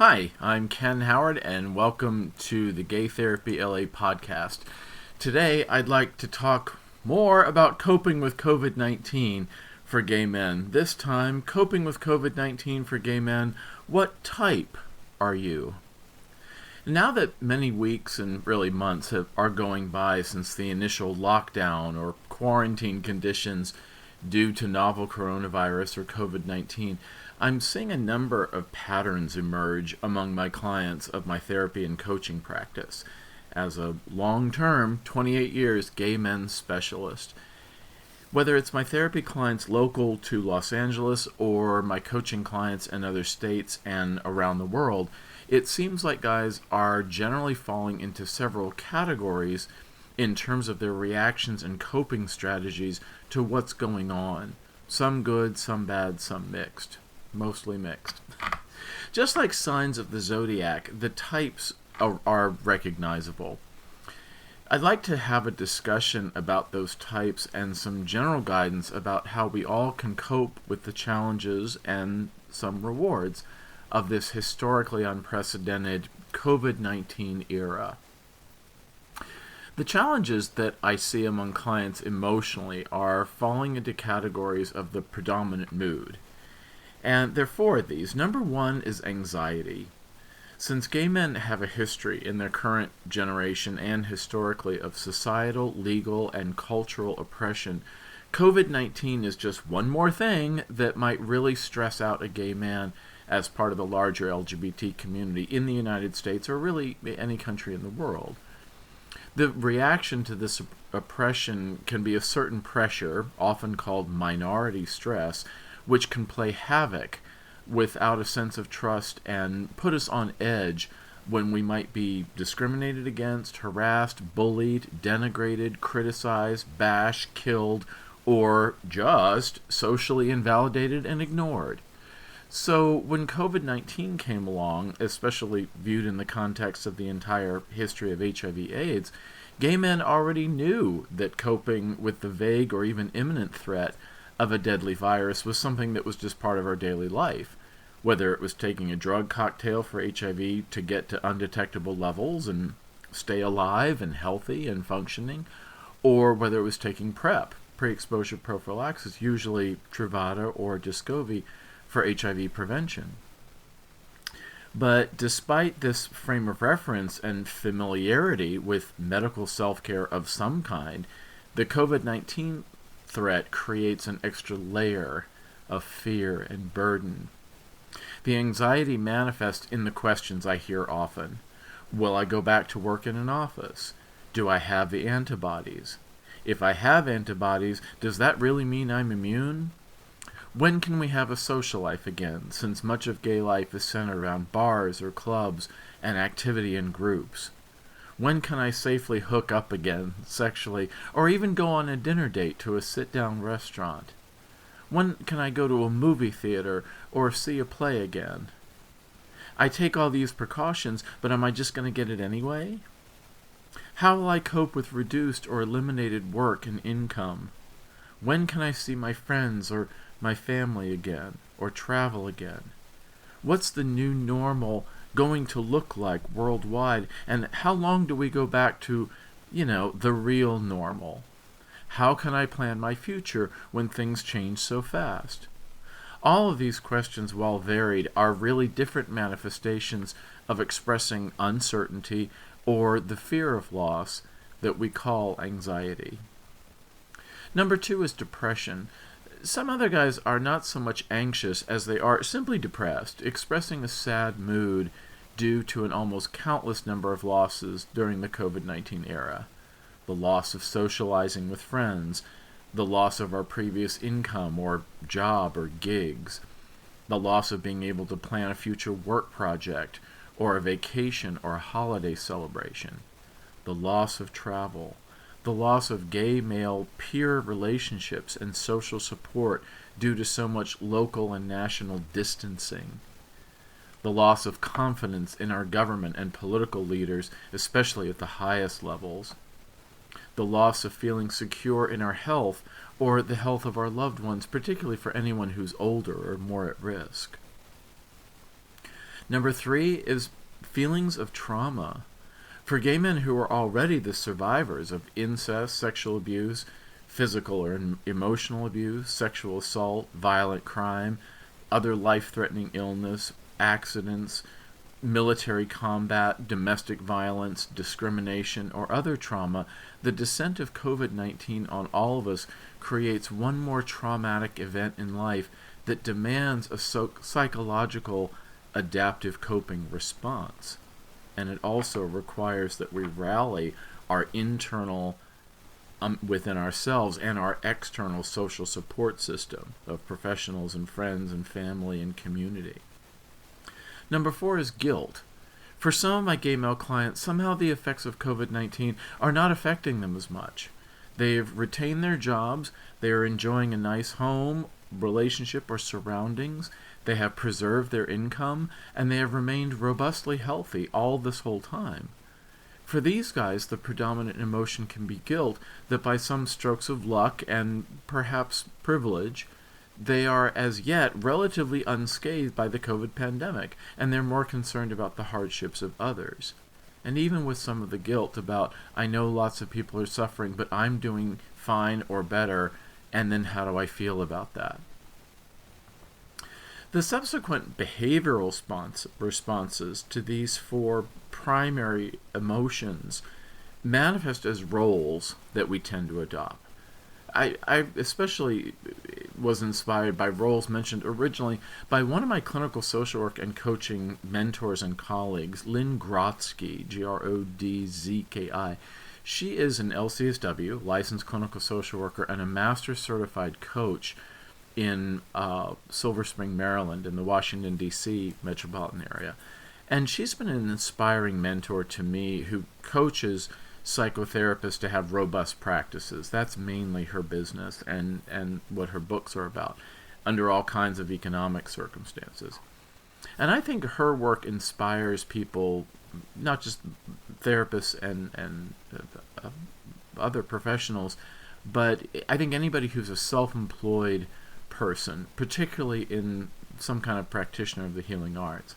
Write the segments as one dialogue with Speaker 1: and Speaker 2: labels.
Speaker 1: Hi, I'm Ken Howard, and welcome to the Gay Therapy LA podcast. Today, I'd like to talk more about coping with COVID-19 for gay men. This time, coping with COVID-19 for gay men, what type are you? Now that many weeks and really months are going by since the initial lockdown or quarantine conditions due to novel coronavirus or COVID-19, I'm seeing a number of patterns emerge among my clients of my therapy and coaching practice as a long-term, 28 years, gay men's specialist. Whether it's my therapy clients local to Los Angeles or my coaching clients in other states and around the world, it seems like guys are generally falling into several categories in terms of their reactions and coping strategies to what's going on. Some good, some bad, some mixed. Mostly mixed. Just like signs of the zodiac, the types are recognizable. I'd like to have a discussion about those types and some general guidance about how we all can cope with the challenges and some rewards of this historically unprecedented COVID-19 era. The challenges that I see among clients emotionally are falling into categories of the predominant mood. And there are four of these. Number one is anxiety. Since gay men have a history in their current generation and historically of societal, legal, and cultural oppression, COVID-19 is just one more thing that might really stress out a gay man as part of the larger LGBT community in the United States or really any country in the world. The reaction to this oppression can be a certain pressure, often called minority stress, which can play havoc without a sense of trust and put us on edge when we might be discriminated against, harassed, bullied, denigrated, criticized, bashed, killed, or just socially invalidated and ignored. So when COVID-19 came along, especially viewed in the context of the entire history of HIV/AIDS, gay men already knew that coping with the vague or even imminent threat of a deadly virus was something that was just part of our daily life. Whether it was taking a drug cocktail for HIV to get to undetectable levels and stay alive and healthy and functioning, or whether it was taking PrEP, pre-exposure prophylaxis, usually Truvada or Descovy, for HIV prevention. But despite this frame of reference and familiarity with medical self-care of some kind, the COVID-19 threat creates an extra layer of fear and burden. The anxiety manifests in the questions I hear often. Will I go back to work in an office? Do I have the antibodies? If I have antibodies, does that really mean I'm immune? When can we have a social life again, since much of gay life is centered around bars or clubs and activity in groups? When can I safely hook up again, sexually, or even go on a dinner date to a sit-down restaurant? When can I go to a movie theater or see a play again? I take all these precautions, but am I just going to get it anyway? How will I cope with reduced or eliminated work and income? When can I see my friends or my family again, or travel again? What's the new normal going to look like worldwide, and how long do we go back to, the real normal? How can I plan my future when things change so fast? All of these questions, while varied, are really different manifestations of expressing uncertainty or the fear of loss that we call anxiety. Number two is depression. Some other guys are not so much anxious as they are simply depressed, expressing a sad mood due to an almost countless number of losses during the COVID-19 era. The loss of socializing with friends, the loss of our previous income or job or gigs, the loss of being able to plan a future work project or a vacation or a holiday celebration, the loss of travel, the loss of gay male peer relationships and social support due to so much local and national distancing, the loss of confidence in our government and political leaders, especially at the highest levels, the loss of feeling secure in our health or the health of our loved ones, particularly for anyone who's older or more at risk. Number 3 is feelings of trauma. For gay men who are already the survivors of incest, sexual abuse, physical or emotional abuse, sexual assault, violent crime, other life-threatening illness, accidents, military combat, domestic violence, discrimination, or other trauma, the descent of COVID-19 on all of us creates one more traumatic event in life that demands a psychological adaptive coping response. And it also requires that we rally our internal within ourselves and our external social support system of professionals and friends and family and community. Number 4 is guilt. For some of my gay male clients, somehow the effects of COVID-19 are not affecting them as much. They've retained their jobs, they are enjoying a nice home, relationship, or surroundings, they have preserved their income, and they have remained robustly healthy all this whole time. For these guys, the predominant emotion can be guilt that by some strokes of luck and perhaps privilege, they are as yet relatively unscathed by the COVID pandemic, and they're more concerned about the hardships of others. And even with some of the guilt about, I know lots of people are suffering, but I'm doing fine or better, and then how do I feel about that? The subsequent behavioral responses to these 4 primary emotions manifest as roles that we tend to adopt. I especially was inspired by roles mentioned originally by one of my clinical social work and coaching mentors and colleagues, Lynn Grodzki, Grodzki. She is an LCSW, licensed clinical social worker, and a master certified coach in Silver Spring, Maryland, in the Washington, D.C. metropolitan area. And she's been an inspiring mentor to me who coaches psychotherapists to have robust practices. That's mainly her business and what her books are about, under all kinds of economic circumstances. And I think her work inspires people, not just therapists and other professionals, but I think anybody who's a self-employed person, particularly in some kind of practitioner of the healing arts.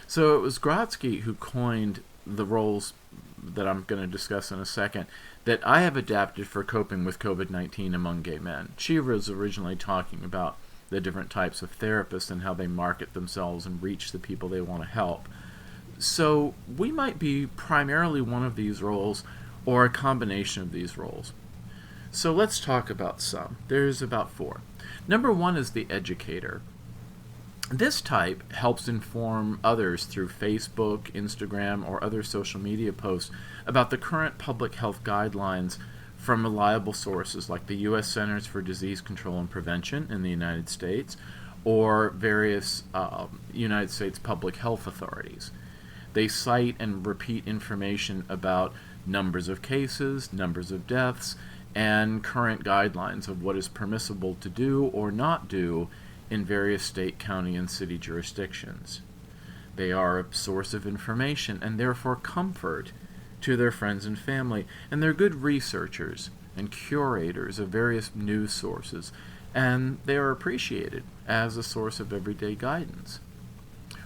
Speaker 1: So it was Grodzki who coined the roles that I'm going to discuss in a second that I have adapted for coping with COVID-19 among gay men. She was originally talking about the different types of therapists and how they market themselves and reach the people they want to help. So we might be primarily one of these roles or a combination of these roles. So let's talk about some. There's about 4. Number 1 is the educator. This type helps inform others through Facebook, Instagram, or other social media posts about the current public health guidelines from reliable sources like the U.S. Centers for Disease Control and Prevention in the United States or various United States public health authorities. They cite and repeat information about numbers of cases, numbers of deaths, and current guidelines of what is permissible to do or not do in various state, county, and city jurisdictions. They are a source of information and therefore comfort to their friends and family, and they're good researchers and curators of various news sources, and they are appreciated as a source of everyday guidance.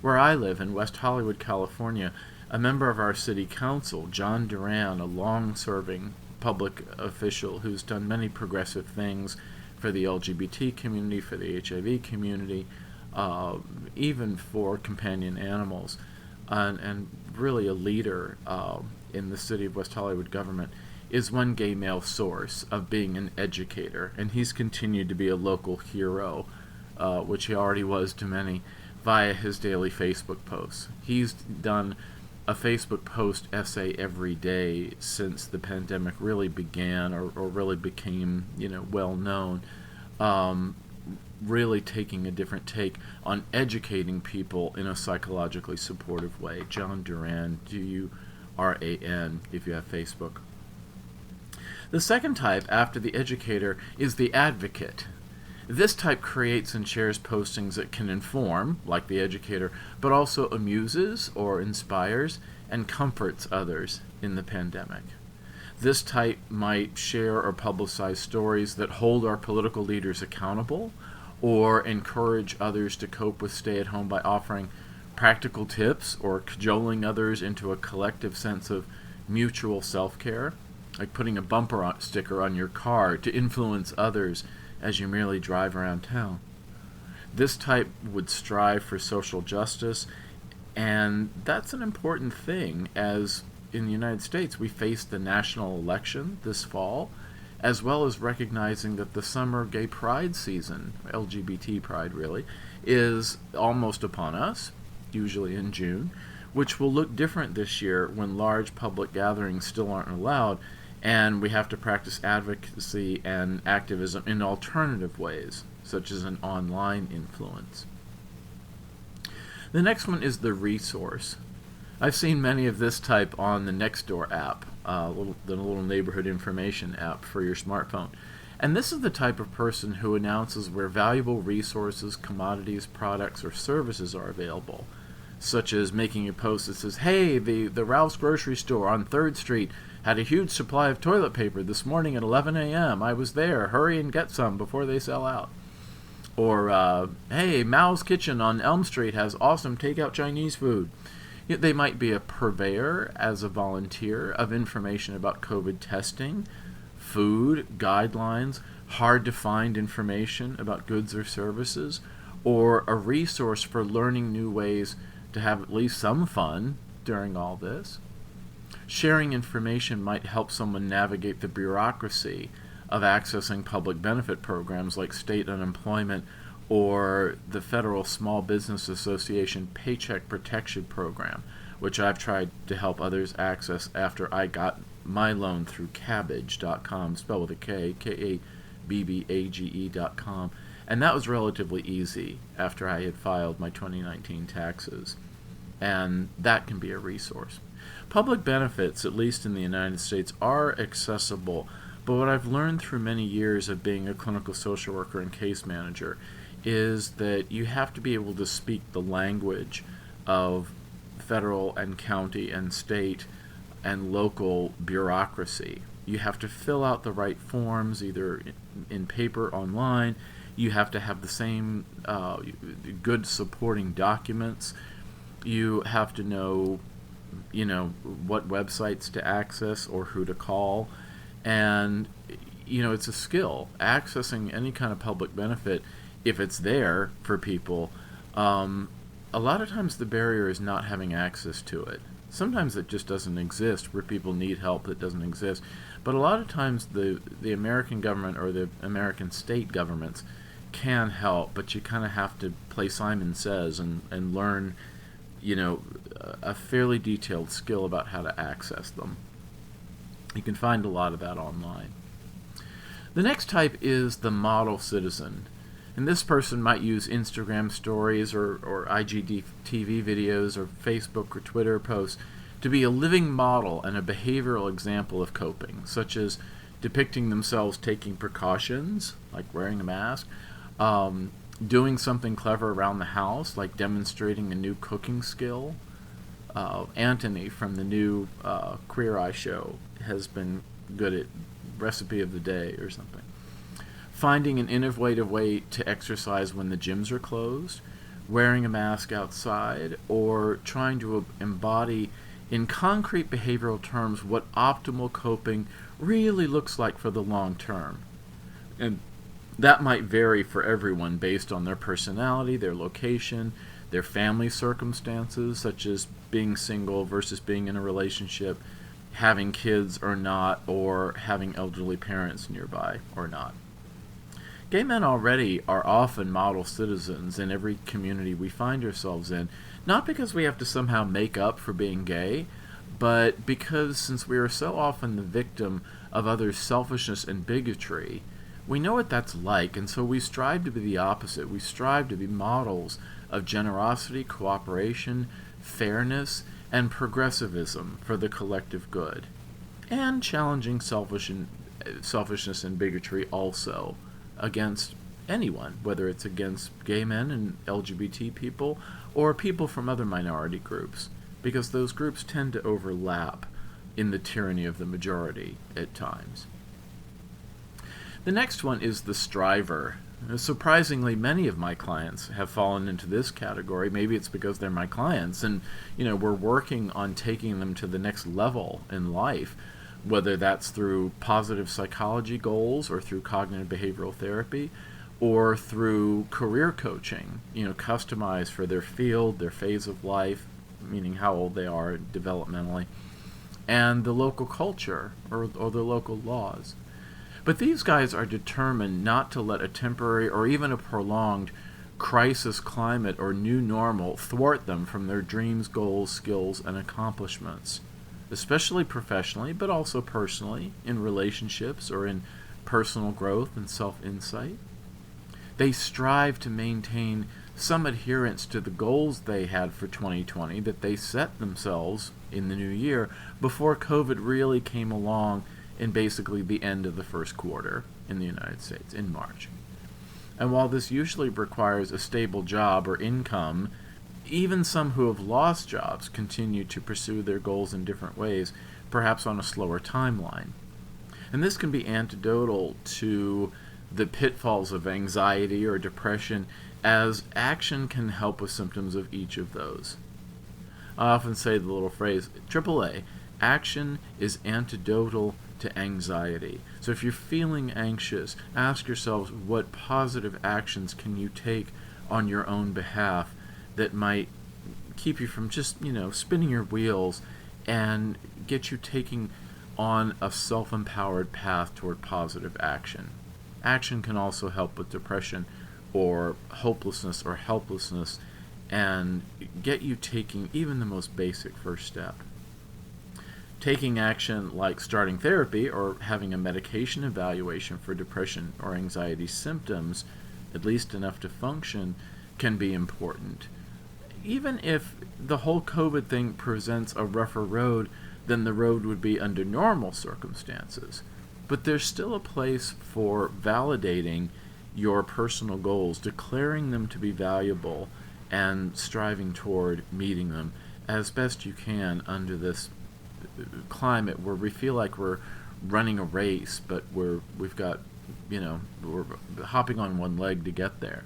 Speaker 1: Where I live in West Hollywood, California, a member of our city council, John Duran, a long-serving public official who's done many progressive things for the LGBT community, for the HIV community, even for companion animals, and really a leader in the city of West Hollywood government, is one gay male source of being an educator, and he's continued to be a local hero, which he already was to many, via his daily Facebook posts. He's done a Facebook post essay every day since the pandemic really began or really became, well known, really taking a different take on educating people in a psychologically supportive way. John Duran, Duran, if you have Facebook. The second type, after the educator, is the advocate. This type creates and shares postings that can inform, like the educator, but also amuses or inspires and comforts others in the pandemic. This type might share or publicize stories that hold our political leaders accountable or encourage others to cope with stay-at-home by offering practical tips or cajoling others into a collective sense of mutual self-care, like putting a sticker on your car to influence others as you merely drive around town. This type would strive for social justice, and that's an important thing, as in the United States we face the national election this fall, as well as recognizing that the summer gay pride season, LGBT pride really, is almost upon us, usually in June, which will look different this year when large public gatherings still aren't allowed, and we have to practice advocacy and activism in alternative ways, such as an online influence. The next one is the resource. I've seen many of this type on the Nextdoor app, the little neighborhood information app for your smartphone. And this is the type of person who announces where valuable resources, commodities, products, or services are available, such as making a post that says, "Hey, the Ralph's grocery store on 3rd Street had a huge supply of toilet paper this morning at 11 a.m. I was there. Hurry and get some before they sell out." Or, "Hey, Mao's Kitchen on Elm Street has awesome takeout Chinese food." They might be a purveyor as a volunteer of information about COVID testing, food, guidelines, hard-to-find information about goods or services, or a resource for learning new ways to have at least some fun during all this. Sharing information might help someone navigate the bureaucracy of accessing public benefit programs like state unemployment or the Federal Small Business Association Paycheck Protection Program, which I've tried to help others access after I got my loan through Kabbage.com, spelled with a K, Kabbage.com, and that was relatively easy after I had filed my 2019 taxes, and that can be a resource. Public benefits, at least in the United States, are accessible, but what I've learned through many years of being a clinical social worker and case manager is that you have to be able to speak the language of federal and county and state and local bureaucracy. You have to fill out the right forms, either in paper or online. You have to have the same good supporting documents. You have to know, what websites to access or who to call. And, it's a skill. Accessing any kind of public benefit, if it's there for people, a lot of times the barrier is not having access to it. Sometimes it just doesn't exist, where people need help that doesn't exist. But a lot of times the American government or the American state governments can help, but you kind of have to play Simon Says and learn, a fairly detailed skill about how to access them. You can find a lot of that online. The next type is the model citizen. And this person might use Instagram stories or IGTV videos or Facebook or Twitter posts to be a living model and a behavioral example of coping, such as depicting themselves taking precautions, like wearing a mask, doing something clever around the house, like demonstrating a new cooking skill. Anthony from the new Queer Eye show has been good at recipe of the day or something. Finding an innovative way to exercise when the gyms are closed, wearing a mask outside, or trying to embody in concrete behavioral terms what optimal coping really looks like for the long term. And that might vary for everyone based on their personality, their location, their family circumstances, such as being single versus being in a relationship, having kids or not, or having elderly parents nearby or not. Gay men already are often model citizens in every community we find ourselves in, not because we have to somehow make up for being gay, but because since we are so often the victim of others' selfishness and bigotry, we know what that's like, and so we strive to be the opposite. We strive to be models of generosity, cooperation, fairness, and progressivism for the collective good, and challenging selfishness and bigotry also against anyone, whether it's against gay men and LGBT people or people from other minority groups, because those groups tend to overlap in the tyranny of the majority at times. The next one is the striver. Surprisingly, many of my clients have fallen into this category. Maybe it's because they're my clients, and we're working on taking them to the next level in life, whether that's through positive psychology goals or through cognitive behavioral therapy or through career coaching, customized for their field, their phase of life, meaning how old they are developmentally, and the local culture or the local laws. But these guys are determined not to let a temporary or even a prolonged crisis climate or new normal thwart them from their dreams, goals, skills, and accomplishments, especially professionally, but also personally, in relationships or in personal growth and self-insight. They strive to maintain some adherence to the goals they had for 2020 that they set themselves in the new year before COVID really came along in basically the end of the first quarter in the United States, in March. And while this usually requires a stable job or income, even some who have lost jobs continue to pursue their goals in different ways, perhaps on a slower timeline. And this can be antidotal to the pitfalls of anxiety or depression, as action can help with symptoms of each of those. I often say the little phrase, AAA, action is antidotal to anxiety. So if you're feeling anxious, ask yourselves, what positive actions can you take on your own behalf that might keep you from just, spinning your wheels and get you taking on a self-empowered path toward positive action. Action can also help with depression or hopelessness or helplessness and get you taking even the most basic first step. Taking action like starting therapy or having a medication evaluation for depression or anxiety symptoms, at least enough to function, can be important. Even if the whole COVID thing presents a rougher road than the road would be under normal circumstances. But there's still a place for validating your personal goals, declaring them to be valuable, and striving toward meeting them as best you can under this climate where we feel like we're running a race, but we're hopping on one leg to get there.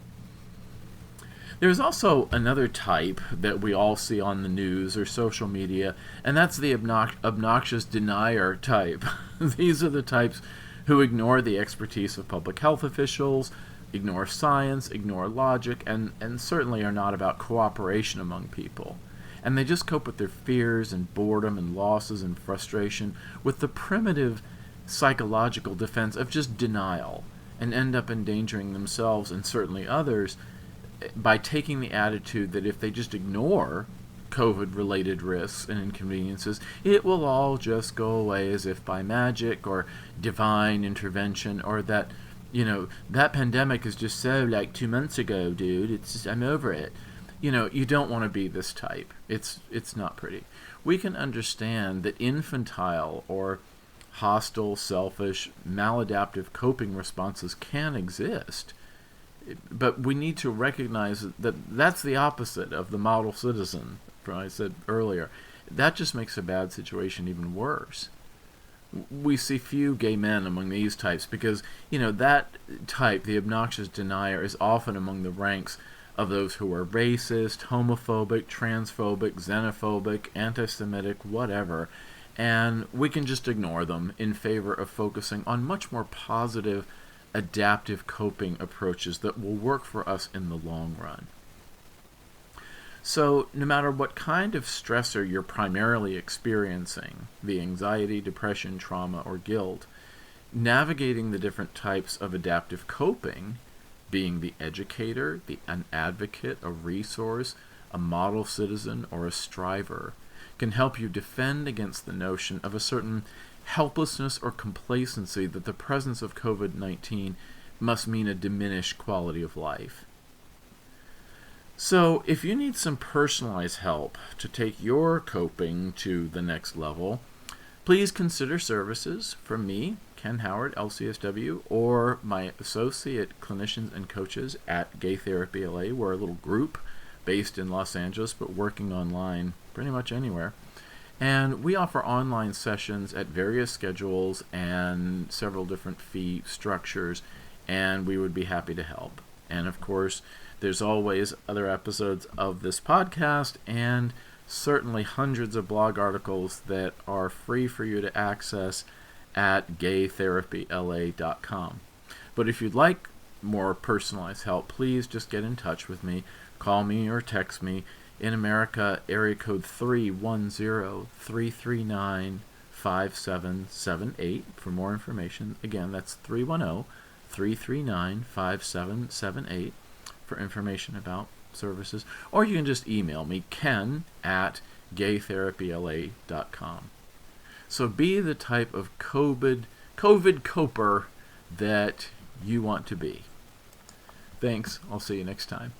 Speaker 1: There's also another type that we all see on the news or social media, and that's the obnoxious denier type. These are the types who ignore the expertise of public health officials, ignore science, ignore logic, and certainly are not about cooperation among people. And they just cope with their fears and boredom and losses and frustration with the primitive psychological defense of just denial, and end up endangering themselves and certainly others by taking the attitude that if they just ignore COVID-related risks and inconveniences, it will all just go away as if by magic or divine intervention, or that, that pandemic is just so like 2 months ago, dude. It's just, I'm over it. You don't want to be this type. It's not pretty. We can understand that infantile or hostile, selfish, maladaptive coping responses can exist. But we need to recognize that that's the opposite of the model citizen, I said earlier. That just makes a bad situation even worse. We see few gay men among these types because, that type, the obnoxious denier, is often among the ranks of those who are racist, homophobic, transphobic, xenophobic, anti-Semitic, whatever. And we can just ignore them in favor of focusing on much more positive, adaptive coping approaches that will work for us in the long run. So no matter what kind of stressor you're primarily experiencing, the anxiety, depression, trauma, or guilt, navigating the different types of adaptive coping, being the educator, an advocate, a resource, a model citizen, or a striver, can help you defend against the notion of a certain helplessness or complacency that the presence of COVID-19 must mean a diminished quality of life. So, if you need some personalized help to take your coping to the next level, please consider services from me, Ken Howard, LCSW, or my associate clinicians and coaches at Gay Therapy LA. We're a little group based in Los Angeles, but working online pretty much anywhere. And we offer online sessions at various schedules and several different fee structures and we would be happy to help. And of course, there's always other episodes of this podcast and certainly hundreds of blog articles that are free for you to access at gaytherapyla.com. But if you'd like more personalized help, please just get in touch with me. Call me or text me. In America, area code 310-339-5778 for more information. Again, that's 310-339-5778 for information about services. Or you can just email me, ken@gaytherapyla.com. So be the type of COVID coper that you want to be. Thanks. I'll see you next time.